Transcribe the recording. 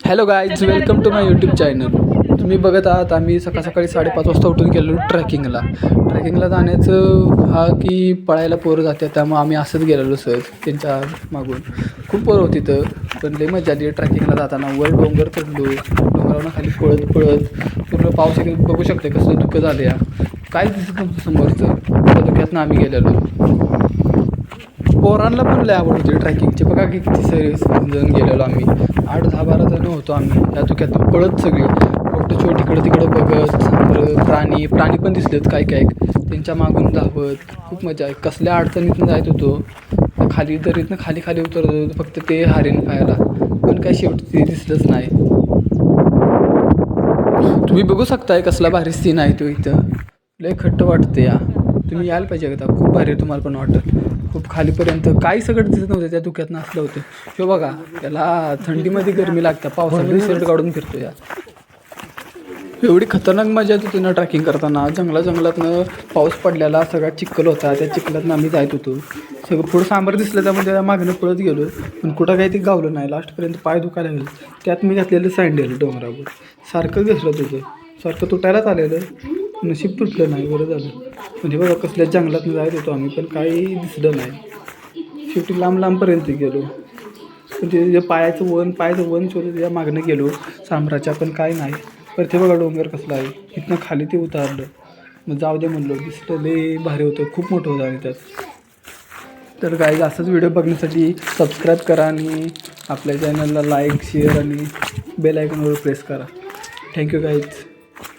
Hello guys, welcome to my YouTube channel. तुम्ही बघत आहात आम्ही सकाळी 5:30 वाजता उठून गेलो ट्रॅकिंगला जाण्याचं हा की पळायला पोरं जातात, त्यामुळे आम्ही असंच गेलेलो सहज त्यांच्या मागून. खूप पोरं होती तर, पण लई मजा आली ट्रॅकिंगला जाताना. वर डोंगर चढलो, डोंगरावरून खाली पळत पूर्ण पाऊस एक बघू शकते कसं धुकं झालं या. काहीच दिसत नव्हतं समोरचं, त्या धुक्यातनं आम्ही गेलेलो. पोरांना पण लय आवड होती ट्रॅकिंगची. बघा की किती जण गेलेलो आम्ही, 8-10-12 जण होतो आम्ही. त्या धुक्यातून पळत सगळी फोटो शोट इकडं तिकडं बघत. प्राणी पण दिसलेत काय त्यांच्या मागून धावत. खूप मजा आहे. कसल्या अडचणीतनं जायत होतो, खाली दरीतनं खाली उतरत होतो फक्त ते हरीण पाहायला, पण काय शेवटी ते दिसलंच नाही. तुम्ही बघू शकताय कसला भारी सीन आहे तो इथं. लय खट्ट वाटते या. तुम्ही यायला पाहिजे एकदा, खूप भारी तुम्हाला पण वाटेल. खूप खालीपर्यंत काही सगळं दिसत नव्हतं, त्या धुक्यातनं असलं होतं. हे बघा, त्याला थंडीमध्ये गरमी लागतं, पावसामध्ये शर्ट काढून फिरतो या. एवढी खतरनाक मजा येत होती ना ट्रॅकिंग करताना. जंगलातनं पाऊस पडलेला, सगळा चिखल होता. त्या चिखलातनं आम्ही जायत होतो. सगळं पुढं सांबार दिसलं त्यामुळे त्या मागणं पळत गेलो, पण कुठं काही ते गावलं नाही. लास्टपर्यंत पाय दुखायला लागले. त्यात मी घातलेलं सँडल डोंगरावर सारखं घसरत होतं, सारखं तुटायलाच आलेलं. नशीब तुटलं नाही, बरं झालं. म्हणजे बघा कसल्या जंगलातनं जायत होतो आम्ही, पण काही दिसलं नाही. शेवटी लांबपर्यंत गेलो, पण ते पायाचं वन शोधत त्या मागणं गेलो सांबराच्या, पण काय नाही. तर ते बघा डोंगर कसला आहे, इथनं खाली ते उतारलं. मग जाऊ दे म्हणलो, दिसलं लय भारी होतं, खूप मोठं होतं. आणि त्यात तर गाईज असंच व्हिडिओ बघण्यासाठी सबस्क्राईब करा आणि आपल्या चॅनलला लाईक, शेअर आणि बेल आयकॉनवर प्रेस करा. Thank you guys.